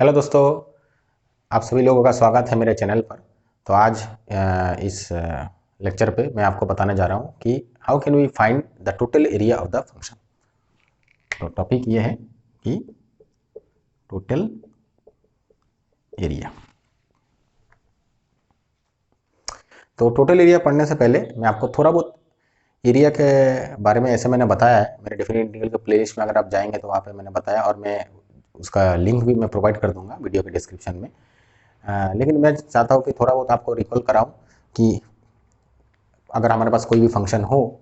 Hello दोस्तों, आप सभी लोगों का स्वागत है मेरे चैनल पर। तो आज इस लेक्चर पे मैं आपको बताने जा रहा हूँ कि how can we find the total area of the function. तो टॉपिक ये है कि टोटल एरिया। तो टोटल एरिया पढ़ने से पहले मैं आपको थोड़ा बहुत एरिया के बारे में ऐसे मैंने बताया है मेरे डिफरेंट इंटीग्रल के प्लेलिस्ट में। अगर आप जाएंगे तो वहाँ पे मैंने बताया और मैं उसका लिंक भी मैं प्रोवाइड कर दूंगा वीडियो के डिस्क्रिप्शन में। लेकिन मैं चाहता हूँ कि थोड़ा बहुत आपको रिकॉल कराऊँ कि अगर हमारे पास कोई भी फंक्शन हो,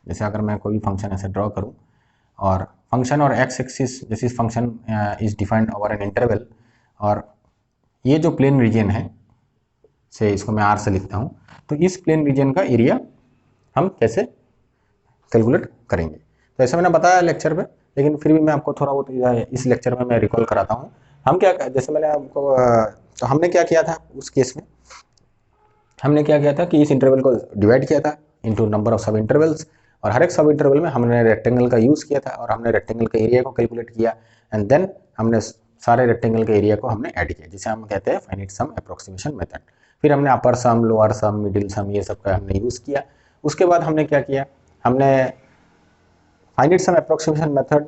जैसे अगर मैं कोई भी फंक्शन ऐसे ड्रॉ करूं और फंक्शन और एक्स एक्सिस जैसे function is defined over an interval, और ये जो प्लेन रीजन है से इसको मैं आर से लिखता हूं, तो इस प्लेन रीजन का एरिया हम कैसे कैलकुलेट करेंगे। तो ऐसा मैंने बताया लेक्चर पे, लेकिन फिर भी मैं आपको थोड़ा बहुत इस लेक्चर में मैं रिकॉल कराता हूँ। हम क्या, जैसे मैंने आपको तो हमने क्या किया था उस केस में, हमने क्या किया था कि इस इंटरवल को डिवाइड किया था into number of sub intervals, और हर एक सब इंटरवल में हमने रेक्टेंगल का यूज़ किया था और हमने रेक्टेंगल के एरिया को कैलकुलेट किया, एंड देन हमने सारे रेक्टेंगल के एरिया को हमने ऐड किया, जिसे हम कहते हैं फाइनाइट सम अप्रोक्सीमेशन मेथड। फिर हमने अपर सम, लोअर सम, मिडिल सम, ये सब का हमने यूज़ किया। उसके बाद हमने क्या किया, हमने फाइनाइट सम अप्रोक्सीमेशन मेथड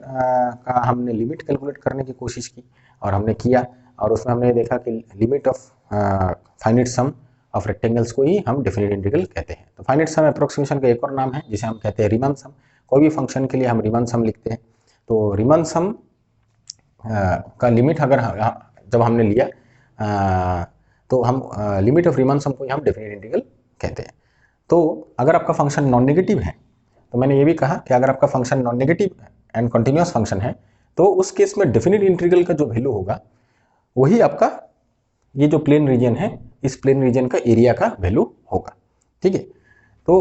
का हमने लिमिट कैलकुलेट करने की कोशिश की और हमने किया, और उसमें हमने देखा कि limit of finite sum of rectangles को ही हम डेफिनेट इंटीग्रल कहते हैं। तो फाइनाइट सम अप्रोक्सीमेशन का एक और नाम है जिसे हम कहते हैं रीमन सम। कोई भी फंक्शन के लिए हम रीमन सम लिखते हैं। तो रीमन सम का लिमिट अगर जब हमने लिया तो हम लिमिट ऑफ रीमन सम को ही हम डेफिनेट इंटीग्रल कहते हैं। तो अगर आपका फंक्शन नॉन नेगेटिव है, तो मैंने ये भी कहा कि अगर आपका function non negative and continuous function है, तो उस केस में डेफिनेट इंटीग्रल का जो वैल्यू होगा वही आपका ये जो प्लेन रीजन है, इस प्लेन रीजन का एरिया का वैल्यू होगा। ठीक है। तो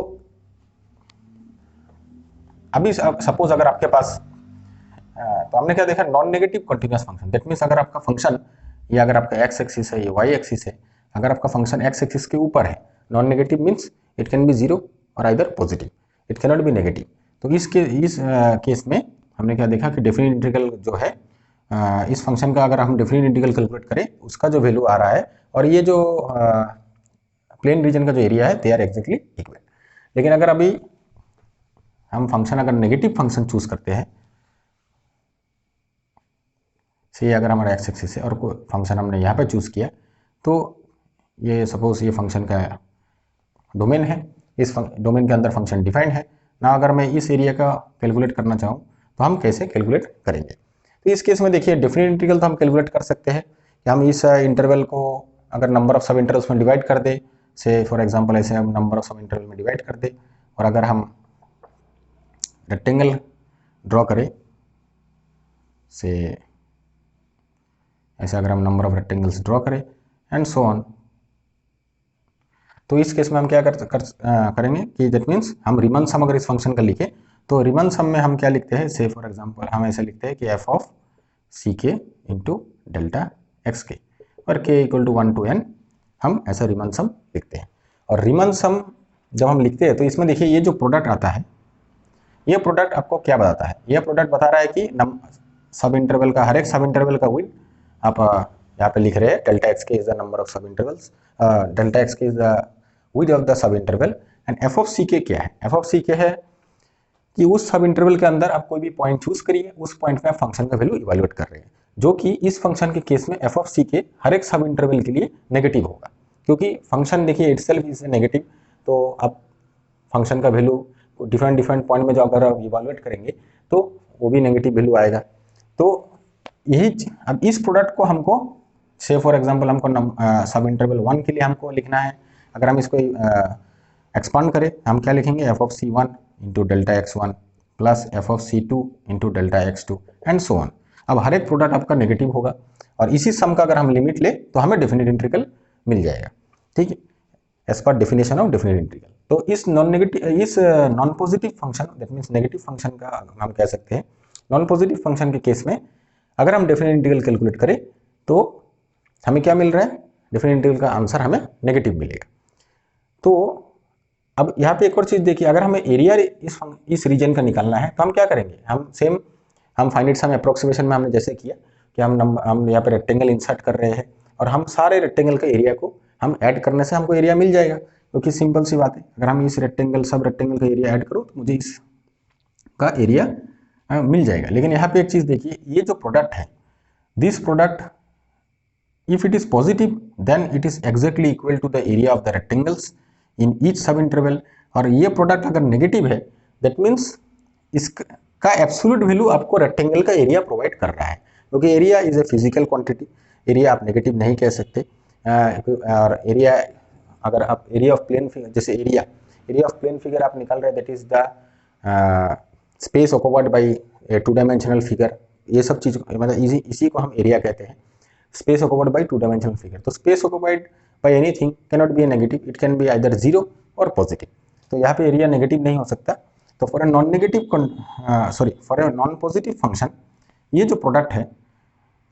अभी सपोज अगर आपके पास तो हमने क्या देखा, non negative continuous function, that means अगर आपका फंक्शन ये अगर आपका एक्स एक्सिस है, ये वाई एक्सिस है, अगर आपका फंक्शन एक्स एक्सिस के ऊपर है, non negative means it can be zero और either positive, it can not be negative. तो इस केस में हमने क्या देखा कि डेफिनेट इंटीग्रल जो है इस फंक्शन का अगर हम डेफिनेट इंटीग्रल कैलकुलेट करें, उसका जो वैल्यू आ रहा है और ये जो प्लेन रीजन का जो एरिया है, दे आर एग्जैक्टली इक्वल। लेकिन अगर अभी हम फंक्शन अगर नेगेटिव फंक्शन चूज करते हैं, से अगर हमारा एक्स एक्सिस है और कोई फंक्शन हमने यहाँ पे चूज किया, तो ये सपोज ये फंक्शन का डोमेन है, इस डोमेन के अंदर फंक्शन डिफाइंड है ना। अगर मैं इस एरिया का कैलकुलेट करना चाहूँ तो हम कैसे कैलकुलेट करेंगे। तो इस केस में देखिए, डेफिनेट इंटीग्रल तो हम कैलकुलेट कर सकते हैं कि हम इस इंटरवल को अगर नंबर ऑफ सब इंटरवल्स में डिवाइड कर दे, से फॉर एग्जांपल ऐसे हम नंबर ऑफ सब इंटरवल में डिवाइड कर दे, और अगर हम रेक्टेंगल ड्रॉ करें से ऐसे, अगर हम नंबर ऑफ रेक्टेंगल्स ड्रॉ करें एंड सो ऑन, तो इस केस में हम क्या करेंगे कि दैट मीन्स हम रीमन सम अगर इस फंक्शन का लिखे, तो रीमन सम में हम क्या लिखते हैं, से फॉर एग्जांपल हम ऐसे लिखते हैं कि F of c k into delta x के, और के इक्वल टू 1 to n, हम ऐसा रीमन सम लिखते हैं। और रीमन सम जब हम लिखते हैं तो इसमें देखिए ये जो प्रोडक्ट आता है, ये प्रोडक्ट आपको क्या बताता है, ये प्रोडक्ट बता रहा है कि सब इंटरवल का, हर एक सब इंटरवल का विड्थ आप यहाँ पे लिख रहे हैं, delta x k is the number of sub intervals, delta x k is the width of the sub interval, and f of c k क्या है, एफ ऑफ सी के है कि उस सब इंटरवल के अंदर आप कोई भी पॉइंट चूज करिए, उस पॉइंट पे आप फंक्शन का वैल्यू इवैल्यूएट कर रहे हैं, जो कि इस फंक्शन के केस में एफ ऑफ सी के हर एक सब इंटरवल के लिए नेगेटिव होगा, क्योंकि फंक्शन देखिए इटसेल्फ इज नेगेटिव। तो आप फंक्शन का वैल्यू डिफरेंट डिफरेंट पॉइंट में जो अगर आप इवैल्यूएट करेंगे तो वो भी नेगेटिव वैल्यू आएगा। तो यही अब इस प्रोडक्ट को हमको, से फॉर एग्जांपल हमको सब इंटरवल 1 के लिए हमको लिखना है, अगर हम इसको एक्सपांड करें, हम क्या लिखेंगे, F of C 1 into delta X 1 plus F of C 2 into delta X 2 and so on. अब हर एक प्रोडक्ट आपका नेगेटिव होगा, और इसी सम का अगर हम लिमिट ले तो हमें डेफिनेट इंटीग्रल मिल जाएगा। ठीक है, as per definition of definite integral. तो इस non positive function, that means negative function का हम कह सकते हैं, नॉन पॉजिटिव फंक्शन के केस में अगर हम डेफिनेट इंटीग्रल कैलकुलेट करें तो हमें क्या मिल रहा है, डेफिनेट इंटीग्रल का आंसर हमें नेगेटिव मिलेगा। तो अब यहाँ पे एक और चीज देखिए, अगर हमें एरिया इस रीजन का निकालना है तो हम क्या करेंगे, हम फाइनाइट सम अप्रोक्सीमेशन में हमने जैसे किया कि हम यहाँ पे रेक्टेंगल इंसर्ट कर रहे हैं और हम सारे रेक्टेंगल का एरिया को हम ऐड करने से हमको एरिया मिल जाएगा, क्योंकि सिंपल सी बात है, अगर हम इस रेक्टेंगल सब रेक्टेंगल का एरिया ऐड करो तो मुझे इसका एरिया मिल जाएगा। लेकिन यहाँ पे एक चीज़ देखिए, ये जो प्रोडक्ट है, this product if it is positive then it is exactly equal to the area of the rectangles in each sub interval, और ये प्रोडक्ट अगर नेगेटिव है दैट मीन्स इसका एब्सोल्यूट वैल्यू आपको रेक्टेंगल का एरिया प्रोवाइड कर रहा है, क्योंकि area is a physical quantity, area आप नेगेटिव नहीं कह सकते। और एरिया अगर आप एरिया ऑफ प्लेन फिगर, जैसे एरिया ऑफ प्लेन फिगर आप निकाल रहे हैं, that is the space occupied by A two dimensional figure, ये सब चीज़ मतलब इसी को हम एरिया कहते हैं, space occupied by two dimensional figure। तो space occupied by anything cannot be a negative, it can be either zero or positive। तो यहाँ पे एरिया नेगेटिव नहीं हो सकता। तो for a non negative for a non positive function ये जो प्रोडक्ट है,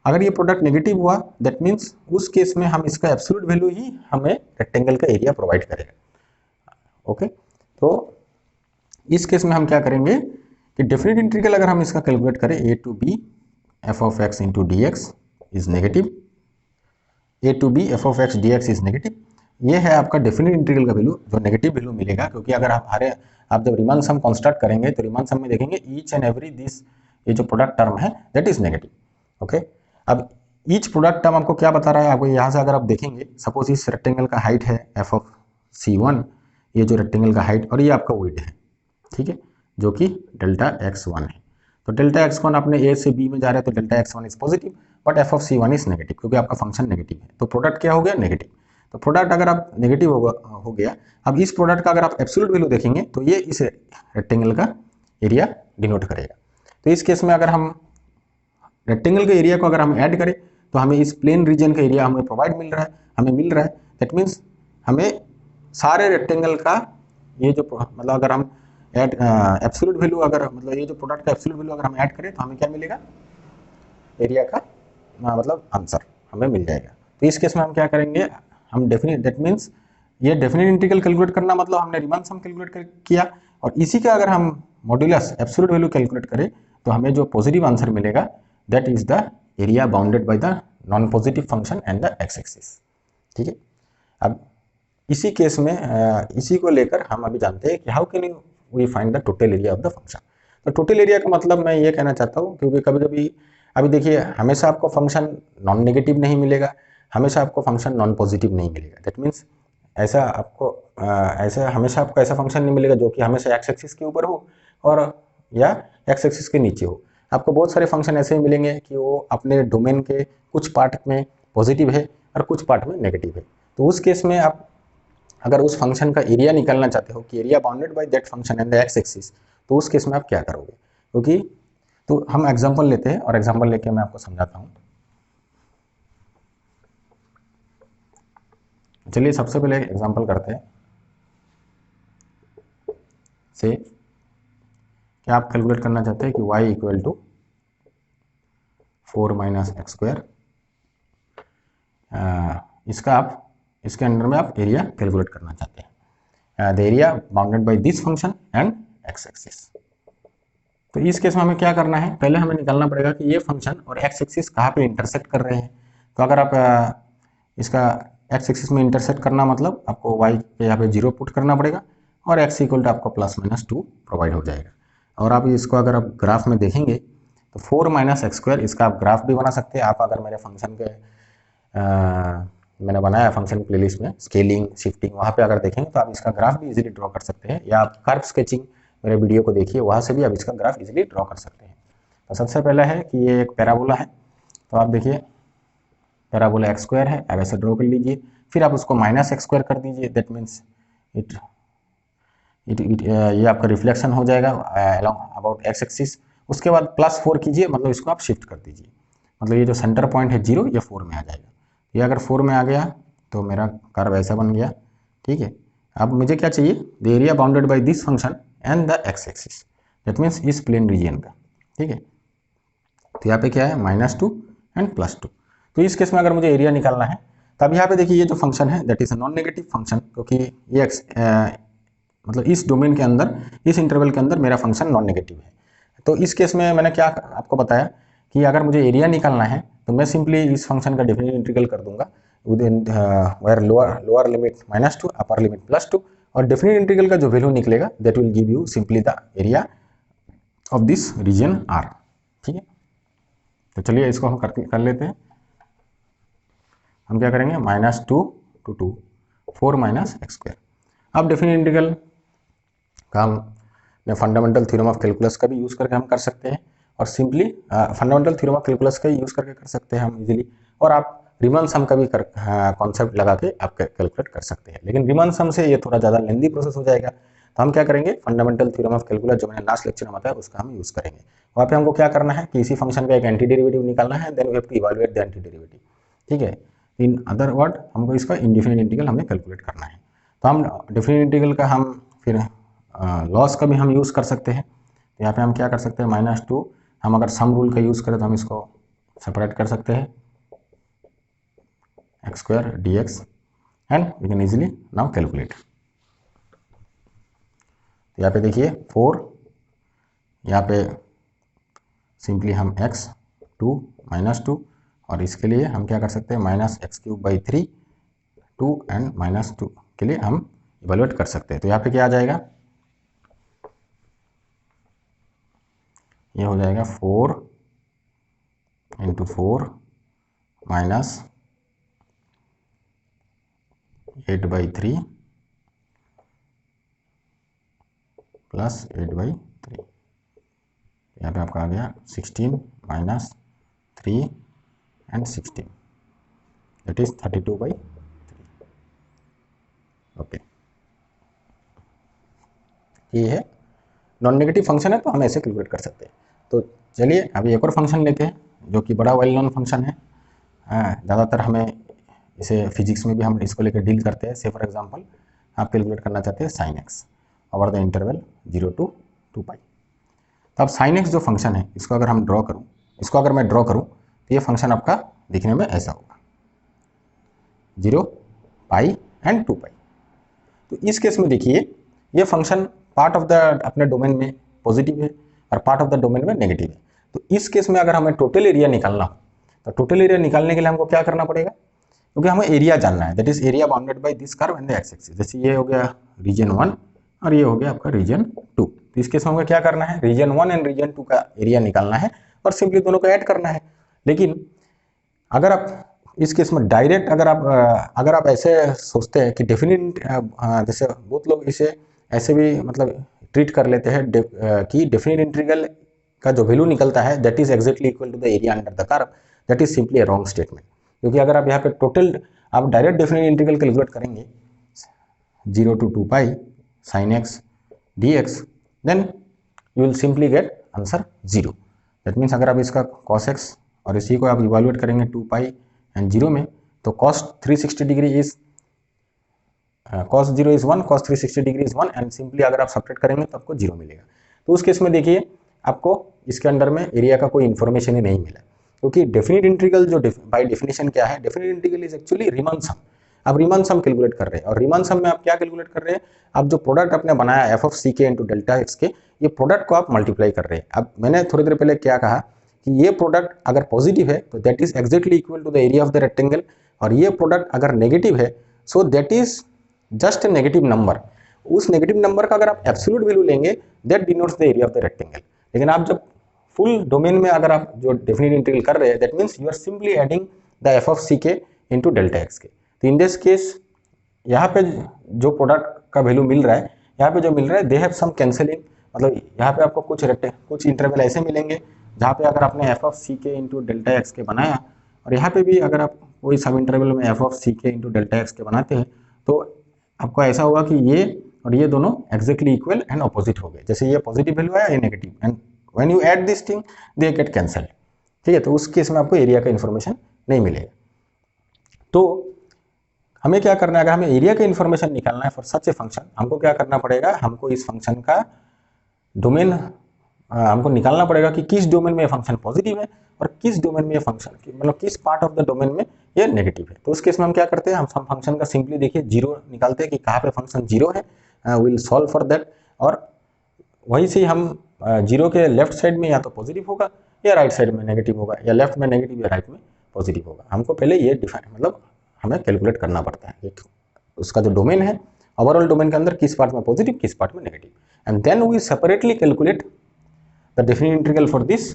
अगर ये प्रोडक्ट नेगेटिव हुआ दैट मीन्स उस केस में हम इसका एब्सोल्यूट वैल्यू ही हमें रेक्टेंगल का एरिया प्रोवाइड करेगा। ओके, तो इस केस में हम क्या करेंगे कि डेफिनेट इंटीग्रल अगर हम इसका कैलकुलेट करें, a to b f of x into dx is negative, a to b f of x dx is negative, ये है आपका डेफिनेट इंटीग्रल का वैल्यू जो नेगेटिव वैल्यू मिलेगा, क्योंकि अगर आप जब रिमान सम कंस्ट्रक्ट करेंगे तो रिमान सम में देखेंगे ईच एंड एवरी दिस, ये जो प्रोडक्ट टर्म है दैट इज नेगेटिव। ओके, अब ईच प्रोडक्ट टर्म आपको क्या बता रहा है, आपको यहाँ से अगर आप देखेंगे, सपोज इस रेक्टेंगल का हाइट है f of c1, ये जो रेक्टेंगल का हाइट, और ये आपका विड्थ है, ठीक है, जो कि डेल्टा x1 है। तो डेल्टा x1 आपने a से b में जा रहे हैं तो delta x1 is positive but f of c1 is negative, क्योंकि आपका फंक्शन नेगेटिव है। तो प्रोडक्ट क्या हो गया, नेगेटिव। तो प्रोडक्ट अगर आप नेगेटिव हो गया, अब इस प्रोडक्ट का अगर आप एब्सोल्यूट वैल्यू देखेंगे तो ये इस रेक्टेंगल का एरिया डिनोट करेगा। तो इस केस में अगर हम रेक्टेंगल के एरिया को अगर हम ऐड करें तो हमें इस प्लेन रीजन का एरिया हमें प्रोवाइड मिल रहा है, हमें मिल रहा है, दैट मीन्स हमें सारे रेक्टेंगल का ये जो मतलब अगर हम ऐड एब्सोल्यूट वैल्यू अगर मतलब ये जो प्रोडक्ट का एब्सोल्यूट वैल्यू अगर हम ऐड करें तो हमें क्या मिलेगा, एरिया का मतलब आंसर हमें मिल जाएगा। तो इस केस में हम क्या करेंगे, हम डेफिनेट, दैट मीन्स ये डेफिनेट इंटीग्रल कैलकुलेट करना मतलब हमने रिमान सम कैलकुलेट किया, और इसी का अगर हम मॉड्यूलस एब्सोल्यूट वैल्यू कैलकुलेट करें तो हमें जो पॉजिटिव आंसर मिलेगा that is the area bounded by the non positive function and the x axis. ठीक है, अब इसी केस में इसी को लेकर हम अभी जानते हैं कि how can we find the total area of the function. तो टोटल एरिया का मतलब मैं ये कहना चाहता हूँ, क्योंकि कभी कभी अभी देखिए हमेशा आपको फंक्शन नॉन नेगेटिव नहीं मिलेगा, हमेशा आपको फंक्शन नॉन पॉजिटिव नहीं मिलेगा। दैट मीन्स ऐसा आपको ऐसा हमेशा आपको ऐसा फंक्शन नहीं मिलेगा जो कि हमेशा एक्स एक्सिस के ऊपर हो और या एक्स एक्सिस के नीचे हो। आपको बहुत सारे फंक्शन ऐसे ही मिलेंगे कि वो अपने डोमेन के कुछ पार्ट में पॉजिटिव है और कुछ पार्ट में नेगेटिव है। तो उस केस में आप अगर उस फंक्शन का एरिया निकालना चाहते हो कि area bounded by that function and the x axis, तो उस केस में आप क्या करोगे, क्योंकि तो हम एग्जांपल लेते हैं और एग्जांपल लेके मैं आपको समझाता हूँ। चलिए सबसे पहले एग्जांपल करते हैं। से क्या आप कैलकुलेट करना चाहते हैं कि y equal to 4 minus X square, इसका आप इसके अंडर में आप एरिया कैलकुलेट करना चाहते हैं, the area bounded by this function and x axis. तो इस केस में हमें क्या करना है, पहले हमें निकालना पड़ेगा कि ये फंक्शन और एक्स एक्सिस कहाँ पे इंटरसेक्ट कर रहे हैं। तो अगर आप इसका एक्स एक्सिस में इंटरसेक्ट करना मतलब आपको y पे यहाँ पे 0 पुट करना पड़ेगा और x इक्वल टू आपको +-2 प्रोवाइड हो जाएगा। और आप इसको अगर आप ग्राफ में देखेंगे तो 4 माइनस एक्स स्क्वायर, इसका आप ग्राफ भी बना सकते हैं। आप अगर मेरे फंक्शन के मैंने बनाया फंक्शन प्लेलिस्ट में स्केलिंग शिफ्टिंग, वहाँ पे अगर देखेंगे तो आप इसका ग्राफ भी इजीली ड्रॉ कर सकते हैं, या आप कर्व स्केचिंग मेरे वीडियो को देखिए, वहाँ से भी आप इसका ग्राफ इजीली ड्रॉ कर सकते हैं। तो सबसे पहला है कि ये एक पैराबोला है, तो आप देखिए पैराबोला एक्स स्क्वायर है, आप ऐसे ड्रॉ कर लीजिए, फिर आप उसको माइनस एक्स स्क्वायर कर दीजिए, दैट मीन्स ये आपका रिफ्लेक्शन हो जाएगा अलॉन्ग अबाउट एक्स एक्सिस। उसके बाद +4 कीजिए, मतलब इसको आप शिफ्ट कर दीजिए, मतलब ये जो सेंटर पॉइंट है 0 ये 4 में आ जाएगा। ये अगर 4 में आ गया तो मेरा कर्व ऐसा बन गया। ठीक है, अब मुझे क्या चाहिए, the area bounded by this function and the x axis, that means इस प्लेन रीजन का। ठीक है, तो यहाँ पे क्या है -2 एंड +2। तो इस केस में अगर मुझे एरिया निकालना है तब यहाँ पे देखिए ये जो फंक्शन है that is a non negative function, क्योंकि ये मतलब इस डोमेन के अंदर इस इंटरवल के अंदर मेरा फंक्शन नॉन नेगेटिव है। तो इस केस में मैंने क्या आपको बताया कि अगर मुझे एरिया निकालना है तो मैं सिंपली इस फंक्शन का डेफिनेट इंटीग्रल कर दूंगा with where lower limit -2 upper limit +2, और डेफिनेट इंटीग्रल का जो वैल्यू निकलेगा that will give you simply the area of this region R। ठीक है, तो चलिए इसको हम कर लेते हैं। हम क्या करेंगे, -2 to 2 4 - x²। अब डेफिनेट इंटीग्रल का हम फंडामेंटल थ्योरम ऑफ कैलकुलस का भी यूज़ करके हम कर सकते हैं, और simply fundamental theorem of calculus का यूज़ करके कर सकते हैं हम इजीली, और आप रिमन सम का भी कॉन्सेप्ट लगा के आप कैलकुलेट कर सकते हैं। लेकिन रिमन सम से ये थोड़ा ज़्यादा लेंदी प्रोसेस हो जाएगा, तो हम क्या करेंगे, फंडामेंटल थ्योरम ऑफ कैलकुलस जो मैंने लास्ट लेक्चर में बताया उसका हम यूज़ करेंगे। वहाँ पे हमको क्या करना है कि इसी फंक्शन का एक एंटी डेरिवेटिव निकालना है, then we have to evaluate the anti derivative. ठीक है, इन अदर वर्ड हमको इसका इंडेफिनिट इंटीग्रल हमें कैलकुलेट करना है। तो हम डेफिनिट इंटीग्रल का हम फिर लॉस का भी हम यूज़ कर सकते हैं। तो यहाँ पे हम क्या कर सकते हैं, -2 हम अगर सम रूल का यूज़ करें तो हम इसको सेपरेट कर सकते हैं x² dx, and we can easily now calculate. तो यहाँ पे देखिए 4, यहाँ पे सिंपली हम x2 -2, और इसके लिए हम क्या कर सकते हैं -x³/3 2 एंड -2 के लिए हम इवेलुएट कर सकते हैं। तो यहाँ पे क्या आ जाएगा, ये हो जाएगा 4 × 4 -8/3 + 8/3। यहाँ पे आपका आ गया 16 - 3 एंड 16, दैट इज 32/3। ओके, ये है नॉन नेगेटिव फंक्शन है, तो हम ऐसे कैलकुलेट कर सकते हैं। तो चलिए अभी एक और फंक्शन लेते हैं जो कि बड़ा वेल नोन फंक्शन है। ज़्यादातर हमें इसे फिजिक्स में भी हम इसको लेकर डील करते हैं। से फॉर एग्जांपल आप कैलकुलेट करना चाहते हैं sin x over the interval 0 to 2π। तो अब sin x जो फंक्शन है, इसको अगर हम ड्रॉ करूँ, इसको अगर मैं ड्रॉ करूँ तो ये फंक्शन आपका दिखने में ऐसा होगा 0 π एंड 2π। तो इस केस में देखिए ये फंक्शन पार्ट ऑफ द अपने डोमेन में पॉजिटिव है और पार्ट ऑफ द डोमेन में नेगेटिव है। तो इस केस में अगर हमें टोटल एरिया निकालना हो तो टोटल एरिया निकालने के लिए हमको क्या करना पड़ेगा, क्योंकि हमें एरिया जानना है, that is area bounded by this curve and the x axis. जैसे ये हो गया रीजन 1 और ये हो गया आपका रीजन 2। तो इस केस में हमें क्या करना है, रीजन 1 एंड रीजन 2 का एरिया निकालना है और सिंपली दोनों को ऐड करना है। लेकिन अगर आप इस केस में डायरेक्ट अगर आप ऐसे सोचते हैं कि डेफिनेट, जैसे बहुत लोग इसे ऐसे भी मतलब ट्रीट कर लेते हैं कि डेफिनेट इंटीग्रल का जो वैल्यू निकलता है that is exactly equal to the area under the curve, that is simply a wrong statement. क्योंकि अगर आप यहाँ पे टोटल आप डायरेक्ट डेफिनेट इंटीग्रल कैलकुलेट करेंगे 0 to 2π sin x dx, then you will simply get answer 0। That means अगर आप इसका cos x और इसी को आप इवेलुएट करेंगे 2π एंड 0 में, तो cos 360 degree is cos 0 is 1, cos 360 degree is 1, and simply अगर आप सब्ट्रैक्ट करेंगे तो आपको 0 मिलेगा। तो उस केस में देखिए आपको इसके अंदर में एरिया का कोई इन्फॉर्मेशन ही नहीं मिला, क्योंकि डेफिनेट इंटीग्रल जो बाय डेफिनेशन क्या है, डेफिनेट इंटीग्रल इज एक्चुअली रीमन सम। आप रीमन सम कैलकुलेट कर रहे हैं, और रीमन सम में आप क्या कैलकुलेट कर रहे हैं, आप जो प्रोडक्ट आपने बनाया F of c k into delta x के, ये प्रोडक्ट को आप मल्टीप्लाई कर रहे हैं। अब मैंने थोड़ी देर पहले क्या कहा कि ये प्रोडक्ट अगर पॉजिटिव है तो that is exactly equal to the area of the rectangle, और ये प्रोडक्ट अगर नेगेटिव है so that is just a negative number. उस नेगेटिव नंबर का अगर आप एब्सोल्यूट वैल्यू लेंगे that denotes the area of the rectangle. लेकिन आप जब फुल डोमेन में अगर आप जो डेफिनेट इंटीग्रल कर रहे हैं, that means you are simply adding the f of c k into delta x के। तो इन दिस केस यहाँ पे जो प्रोडक्ट का वैल्यू मिल रहा है, यहाँ पे जो मिल रहा है दे हैव सम कैंसलिंग, मतलब यहाँ पे आपको कुछ इंटरवल ऐसे मिलेंगे जहाँ पे अगर आपने F of c k into delta x के बनाया, और यहाँ पे भी अगर आप कोई सब इंटरवल में F of c k into delta x के बनाते हैं, तो आपको ऐसा होगा कि ये और ये दोनों एक्जैक्टली इक्वल एंड ऑपोजिट हो गए। जैसे ये पॉजिटिव वैल्यू आया, ये negative, and when you add this thing they get cancelled. ठीक है, तो उस केस में आपको एरिया का इन्फॉर्मेशन नहीं मिलेगा। तो हमें क्या करना है, अगर हमें एरिया का इन्फॉर्मेशन निकालना है फॉर सच ए फंक्शन, हमको क्या करना पड़ेगा, हमको इस फंक्शन का डोमेन हमको निकालना पड़ेगा कि किस डोमेन में ये फंक्शन पॉजिटिव है और किस डोमेन में ये फंक्शन, मतलब किस पार्ट ऑफ द डोमेन में ये नेगेटिव है। तो उस केस में हम क्या करते हैं, हम फंक्शन का सिंपली देखिए 0 निकालते हैं कि कहाँ पे फंक्शन 0 है, विल सॉल्व फॉर दैट, और वहीं से हम 0 के लेफ्ट साइड में या तो पॉजिटिव होगा या राइट साइड में नेगेटिव होगा, या लेफ्ट में नेगेटिव या राइट में पॉजिटिव होगा। हमको पहले ये डिफाइन मतलब हमें कैलकुलेट करना पड़ता है कि उसका जो डोमेन है, ओवरऑल डोमेन के अंदर किस पार्ट में पॉजिटिव किस पार्ट में negative, and then we separately calculate the definite integral for this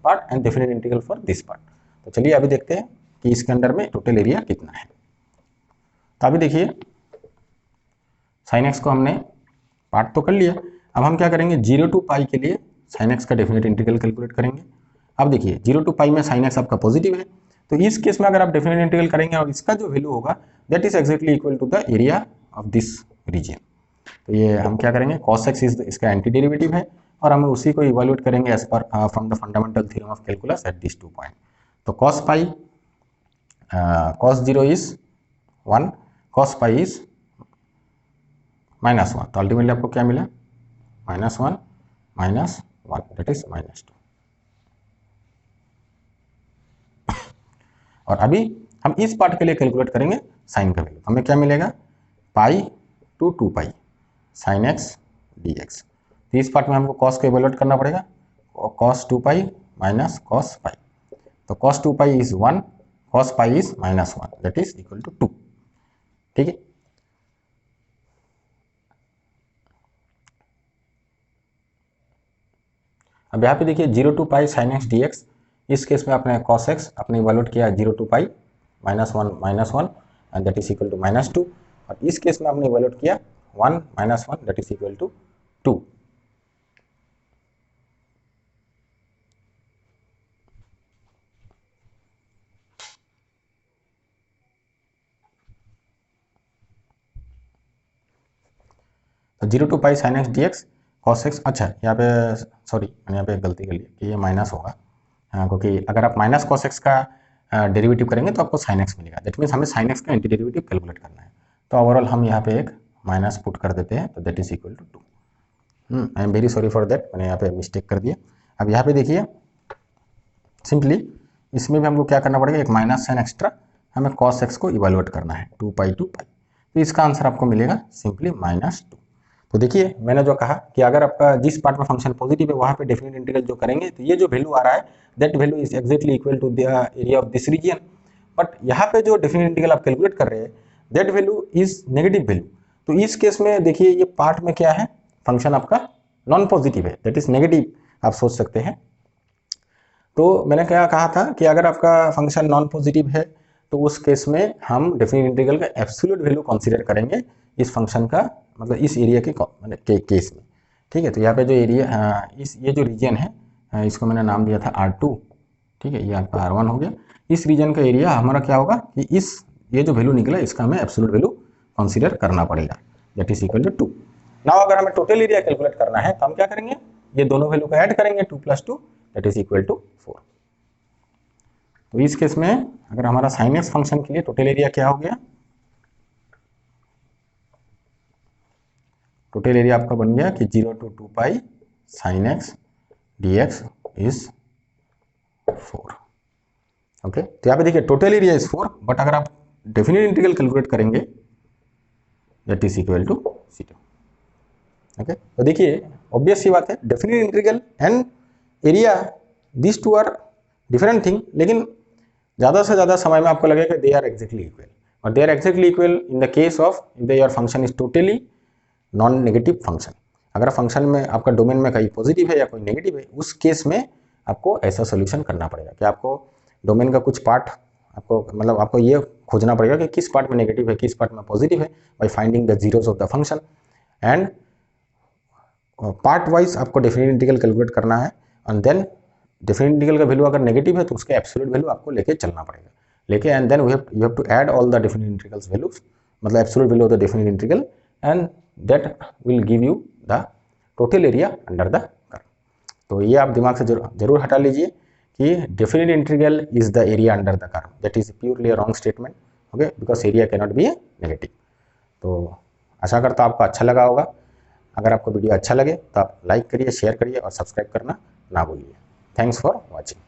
part and definite integral for this part. तो चलिए अभी देखते हैं कि इसके अंदर में टोटल एरिया कितना है। तो अभी देखिए साइन एक्स को हमने पार्ट तो कर लिया, अब हम क्या करेंगे 0 to पाई के लिए साइन एक्स का डेफिनेट इंटीग्रल कैलकुलेट करेंगे। अब देखिए 0 to पाई में साइन एक्स आपका पॉजिटिव है, तो इस केस में अगर आप डेफिनेट इंटीग्रल करेंगे और इसका जो वैल्यू होगा that is exactly equal to the area of this region. तो ये हम क्या करेंगे cos x इसका एंटी डेरिवेटिव है और हम उसी को इवैल्यूएट करेंगे as per from the fundamental theorem of calculus at this 2 point. तो cos pi cos 0 is 1, cos pi is -1, तो अल्टीमेटली आपको क्या मिला -1 -1 दैट इज -2। और अभी हम इस पार्ट के लिए कैलकुलेट करेंगे साइन का वैल्यू, हमें क्या मिलेगा pi to 2 pi sine x D x. तो इस पार्ट में हमको कॉस को इवैल्यूएट करना पड़ेगा, cos 2 pi minus cos pi, तो cos 2 pi is 1, cos pi is -1 that is equal to 2। ठीक है, अब यहाँ पे देखिए 0 to pi sine x D X, इस केस में आपने cos x आपने इवैल्यूएट किया 0 to pi -1 and that is equal to -2, और इस केस में आपने इवैल्यूएट किया 1 -1 दैट इज इक्वल टू 2। तो 0 to pi sine x D x cos x, अच्छा यहाँ पे सॉरी मैंने यहाँ पे गलती कर ली कि ये माइनस होगा, हाँ क्योंकि अगर आप माइनस कॉस एक्स का डेरिवेटिव करेंगे तो आपको साइन एक्स मिलेगा, दैट मीन्स हमें साइन एक्स का एंटी डेरिवेटिव कैलकुलेट करना है। तो ओवरऑल हम यहाँ पे एक माइनस पुट कर देते हैं, तो that is equal to 2। I am very sorry for that, मैंने यहाँ पे मिस्टेक कर दिया। अब यहाँ पे देखिए सिंपली इसमें भी हमको क्या करना पड़ेगा, एक माइनस साइन एक्स्ट्रा, हमें कॉस एक्स को इवैल्यूएट करना है 2 पाई टू पाई, तो इसका आंसर आपको मिलेगा सिंपली -2। तो देखिए मैंने जो कहा कि अगर आपका जिस पार्ट में फंक्शन पॉजिटिव है वहाँ पे डेफिनेट इंटीग्रल जो करेंगे तो ये जो वैल्यू आ रहा है that value is exactly equal to the area of this region, but यहाँ पे जो डेफिनेट इंटीग्रल आप कैलकुलेट कर रहे हैं that value is negative value. तो इस केस में देखिए ये पार्ट में क्या है, फंक्शन आपका नॉन पॉजिटिव है दैट इज नेगेटिव, आप सोच सकते हैं। तो मैंने क्या कहा था कि अगर आपका फंक्शन नॉन पॉजिटिव है तो उस केस में हम डेफिनेट इंटीग्रल का एब्सोल्यूट वैल्यू कंसीडर करेंगे इस फंक्शन का, मतलब इस एरिया के केस में। ठीक है, तो यहाँ पे जो एरिया ये जो रीजन है इसको मैंने नाम दिया था R2, ठीक है, ये आपका R1 हो गया। इस रीजन का एरिया हमारा क्या होगा कि ये जो वैल्यू निकला इसका हमें एब्सोल्यूट वैल्यू कंसीडर करना पड़ेगा, that is equal to 2। Now अगर हमें टोटल एरिया कैलकुलेट करना है तो हम क्या करेंगे, ये दोनों वैल्यू को ऐड करेंगे 2 + 2 दैट इज इक्वल टू 4। तो इस केस में अगर हमारा साइन एक्स फंक्शन के लिए टोटल एरिया क्या हो गया, टोटल एरिया आपका बन गया कि 0 to 2 pi sine x D x is 4। Okay, तो यहाँ पे देखिए टोटल एरिया इज 4, बट अगर आप डेफिनेट इंटीग्रल कैलकुलेट करेंगे that is equal to 0। Okay, तो देखिए ऑब्वियस सी बात है definite integral and area this two are different thing, लेकिन ज़्यादा से ज़्यादा समय में आपको लगेगा दे आर एक्जैक्टली इक्वल, और they are exactly equal in the case of if your function is totally non negative function. अगर फंक्शन में आपका डोमेन में कहीं पॉजिटिव है या कोई नेगेटिव है उस केस में आपको ऐसा सोल्यूशन करना पड़ेगा कि आपको डोमेन का कुछ पार्ट आपको ये खोजना पड़ेगा कि किस पार्ट में नेगेटिव है किस पार्ट में पॉजिटिव है by finding the zeros of the function, and part wise आपको डेफिनेट इंटीग्रल कैलकुलेट करना है, एंड देन डेफिनेट इंटीग्रल का वैल्यू अगर नेगेटिव है तो उसके एब्सोल्यूट वैल्यू आपको लेके चलना पड़ेगा, and then you have to add all the definite integrals values, मतलब absolute value of the definite integral, and that will give you the total area under the curve। तो ये आप दिमाग से जरूर हटा लीजिए कि definite integral is the area under the curve, that is purely a wrong statement, okay, because area can not be negative. तो आशा करता हूँ आपको अच्छा लगा होगा। अगर आपको वीडियो अच्छा लगे तो आप लाइक करिए, शेयर करिए और सब्सक्राइब करना ना भूलिए। Thanks for watching.